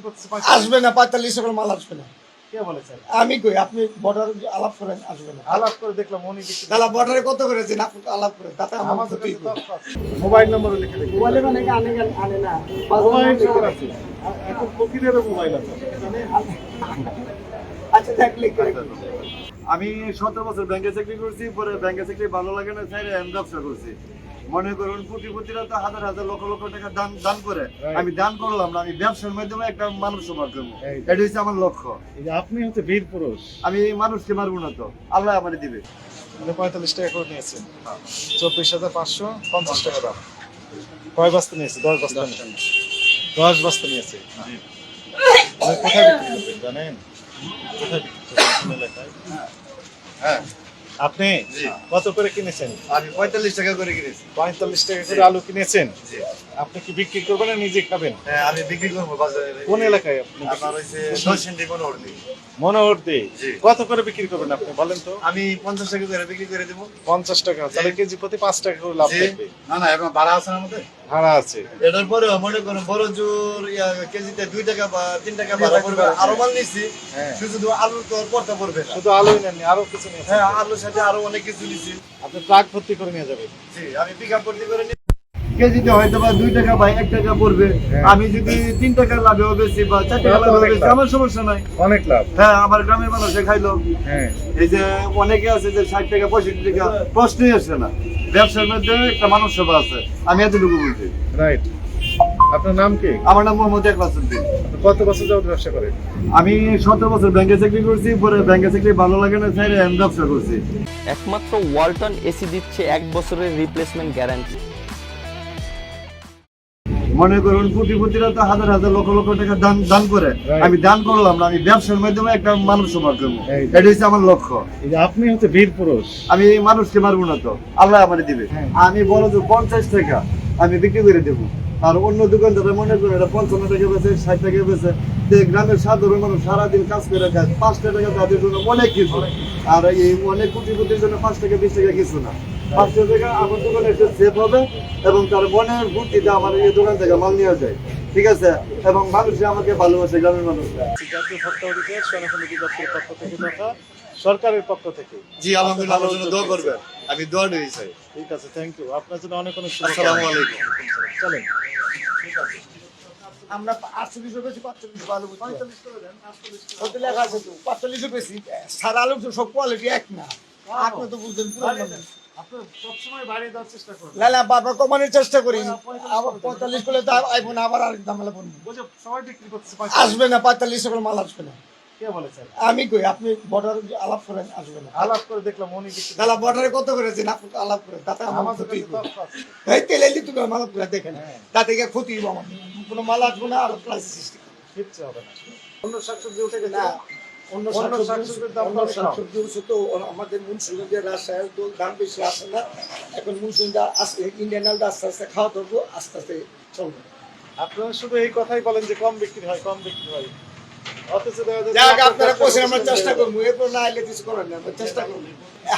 করতেছে আসবে না 45 টাকার মাল আসবে না। কে বলেছেন? আমি কই আপনি বর্ডার আলাপ করেন, আসবে না। আলাপ করে দেখলাম উনি বিক্রি তাহলে বর্ডারে কত করেছেন আপনি আলাপ করেন, তাতে আমার আমাদের ক্ষতি কাছে হইবে। তথ্য আছে। মোবাইল নম্বরও লিখে দেখি। মোবাইলে মানে আনে না। মোবাইল নম্বর আছে। এখন ফকিরেরও মোবাইল আছে। আচ্ছা দেখ লিখে আমি 17 বছর ব্যাংকে চাকরি করছি, পরে ব্যাংকে চাকরি ভালো লাগে না, চাইলে আমি ব্যবসা করছি। মনে করুন কোটিপতিরা তো হাজার হাজার লক্ষ লক্ষ টাকা দান দান করে, আমি দান করলাম না, আমি ব্যবসার মাধ্যমে একটা মানুষ সমাজ করবো, এটা হচ্ছে আমার লক্ষ্য। এই যে আপনি হচ্ছে বীর পুরুষ। আমি মানুষকে মারবো না তো, আল্লাহ আমার দিবে। 45 টাকা করে নিয়েছেন। 24,550 টাকা দাম। কয় বস্তা নিয়েছে? 10 বস্তা নিয়েছে। 10 বস্তা নিয়েছে। আপনি কোথায় বিক্রি করবেন জানেন? কোথায় বিক্রি করবেন কোন এলাকায়? হ্যাঁ। আপনি জি। কত করে কিনেছেন? আমি 45 টাকা করে কিনেছি। 45 টাকা করে আলু কিনেছেন। জি। আপনি কি বিক্রি করবেন না নিজে খাবেন? হ্যাঁ, আমি বিক্রি করবো বাজারে। কোন এলাকায় আপনি? আমার হচ্ছে 10 সেন্টি কোনো অর্ধি। মনোহরদী। জি। কত করে বিক্রি করবেন আপনি বলেন তো? আমি 50 টাকা করে বিক্রি করে দেবো। 50 টাকা। তাহলে কেজি প্রতি 5 টাকা করে লাভ জি। থাকবে। না না, এখন ভাড়া আছে না আমাদের। ভাড়া আছে। এটার পরে মনে করেন বড় জোর কেজিতে 2 টাকা বা 3 টাকা ভাড়া পড়বে। আরো মাল নিচ্ছি, হ্যাঁ। শুধু আলু তো আর পড়তে পড়বে না। শুধু আলুই নেননি, আরো কিছু নিয়েছেন। হ্যাঁ, আলুর সাথে আরো অনেক কিছু নিচ্ছি। আপনি ট্রাক ভর্তি করে নিয়ে যাবেন। জি, আমি পিক আপ করতে করে নিই। কেজিতে হয়তো বা 2 টাকা বা 1 টাকা পড়বে। হ্যাঁ। আমি যদি 3 টাকা লাভে বেশি বা 4 টাকা লাভে বেশি, আমার সমস্যা নাই। অনেক লাভ। হ্যাঁ, আমার গ্রামের মানুষে খাইলো। হ্যাঁ। এই যে অনেকে আছে যে 60 টাকা 65 টাকা, প্রশ্নই আসে না। ব্যবসার মধ্যে একটা মানুষ সেবা আছে, আমি এতটুকু বলছি। রাইট। আপনার নাম কি? আমার নাম মোহাম্মদ ইকবাল উদ্দিন। আপনি কত বছর যাবত ব্যবসা করেন? আমি 17 বছর ব্যাংকে চাকরি করছি, পরে ব্যাংকে চাকরি ভালো লাগে না, চাইলে আমি ব্যবসা করছি। একমাত্র ওয়ালটন এসি দিচ্ছে 1 বছরের রিপ্লেসমেন্ট গ্যারান্টি। মনে করুন কোটিপতিরা তো হাজার হাজার লক্ষ লক্ষ টাকা দান দান করে, আমি দান করলাম না, আমি ব্যবসার মাধ্যমে একটা মানুষ সমাজ করবো, এটা হচ্ছে আমার লক্ষ্য। এই যে আপনি হচ্ছে বীর পুরুষ। আমি মানুষকে মারবো না তো, আল্লাহ আমার দিবে। হ্যাঁ। আমি বড় জোর 50 টাকা আমি বিক্রি করে দেবো। আর অন্য দোকানদার মনে করে এটা 55 টাকা বেচে, 60 টাকা বেচে। তো এই গ্রামের সাধারণ মানুষ সারাদিন কাজ করে খায়, 5 টাকা তাদের জন্য অনেক কিছু। আর এই অনেক কোটিপতির জন্য 5 টাকা 20 টাকা কিছু না। 5 টাকা আমার দোকানে একটু সেভ হবে এবং তার মনের বুদ্ধিতে আমার এই দোকান থেকে মাল নিয়ে যায়, ঠিক আছে? এবং মানুষে আমাকে ভালোবাসে, গ্রামের মানুষরা। জাতীয় ভোক্তা অধিকার সংরক্ষণ অধিদপ্তরের পক্ষ থেকে তথা সরকারের পক্ষ থেকে। জি, আলহামদুলিল্লাহ, আমার জন্য দোয়া করবেন, আমি দোয়া নিয়ে চাই। ঠিক আছে, থ্যাংক ইউ। আপনার জন্য অনেক অনেক আসসালামু আলাইকুম। চলেন। আমরা 48 বেশি 45 ভালো বুঝি। 45 করে দেন, 48 কত লেখা আছে তো 45 বেশি। সারা আলু তো সব কোয়ালিটি এক না। আপনি তো বুঝছেন পুরো মানুষ। আপনি সবসময় বাইরে যাওয়ার চেষ্টা করুন। না বারবার কমানোর চেষ্টা করি। আবার 45 করলে তো আইফোন আবার আরেক দাম হলে পড়বে। বুঝে সবাই বিক্রি করতেছে। আসবে না 45 টাকার মাল আসবে না। কে বলেছেন? আমি কই আপনি বর্ডার আলাপ করেন, আসবে না। আলাপ করে দেখলাম উনি বিক্রি তাহলে বর্ডারে কত করেছেন আপনি আলাপ করেন, তাতে আমার আমাদের ক্ষতি কাছে হইবে। তথ্য আছে। এই তেলে তুমি মাল করে দেখেন, হ্যাঁ। তাতে গিয়ে ক্ষতি হইব আমার। কোনো মাল আসবে না আর প্রাইস সৃষ্টি হবে। কিচ্ছু হবে না। অন্য শাকসবজি উঠে গেছে না, না? অন্য শাকসবজির দাম অন্য অনেক কম। শাকসবজি হচ্ছে তো আমাদের মুন্সিগঞ্জের রাজশাহীর তো দাম বেশি আসে না। এখন মুন্সিগঞ্জটা আস্তে ইন্ডিয়ান আলটা আস্তে আস্তে খাওয়া ধরবো, আস্তে আস্তে চলবে। আপনারা শুধু এই কথাই বলেন যে কম বিক্রি হয়, কম বিক্রি হয়। অথচ দেখা যায় যে যাক আপনার আপনারা ব্যবসা কোশে আমরা করতেছেন চেষ্টা যে- করবো, এরপর না এলে কিছু করেন না, আমরা চেষ্টা করবো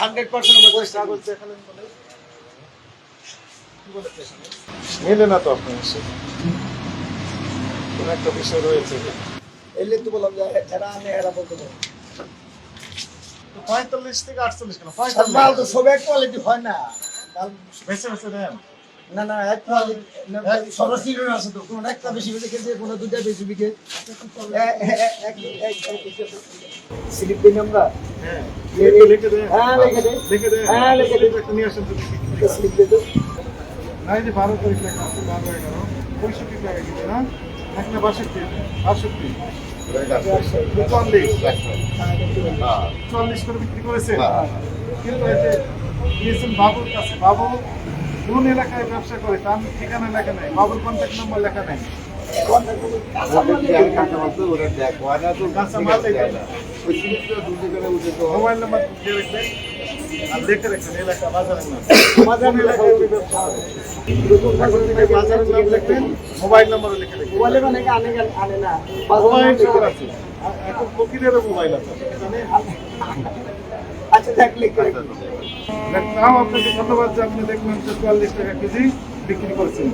100% আমরা চেষ্টা কাগজ করবো। দেখালেন বলে। কি বলেছে এখানে? মেলে না তো আপনার সাথে। কোনো একটা বিষয় রয়েছে। এলে তো বললাম যে যারা আনে এরা বলতে পারে। তো 45 থেকে 48 কেন? সব মাল তো 45 সব এক কোয়ালিটি হয় না। মাল বেছে বেছে দেন। না না এক কোয়ালিটি সরাসরি আছে তো, কোন একটা বেশি বেশি খেতে, কোন দুইটা বেশি বিকে। স্লিপ দিন আমরা। হ্যাঁ। লিখে দেন। হ্যাঁ লিখে দে, লিখে দেন। হ্যাঁ, লিখে দেন। একটা নিয়ে আসেন তো দেখি। স্লিপ দে তো। নাই যে 12 তারিখ লেখা আছে, 12 11 65 টাকা কিলো না? এক না 62? 62 44 করে বিক্রি করেছে। কিন্তু এই যে দিয়েছেন বাবুর কাছে, বাবু কোন এলাকায় ব্যবসা করে তার ঠিকানা লেখা নাই, বাবুর কন্ট্যাক্ট নাম্বার লেখা নাই। মোবাইল নাম্বার দিয়ে রাখবেন আর লিখে রাখবেন এলাকা, বাজারের নাম। বাজার এলাকায় ওই ব্যবসা করে। এখন থেকে বাজারের নাম লিখবেন, মোবাইল নাম্বারও লিখে রাখবেন। মোবাইলে মানে আনে না। মোবাইল নম্বর আছে। এখন ফকিরেরও মোবাইল আছে। আচ্ছা দেখ লিখে রাখবেন। তাও আপনাকে ধন্যবাদ যে আপনি দেখলেন যে 44 টাকা কেজি বিক্রি করছেন।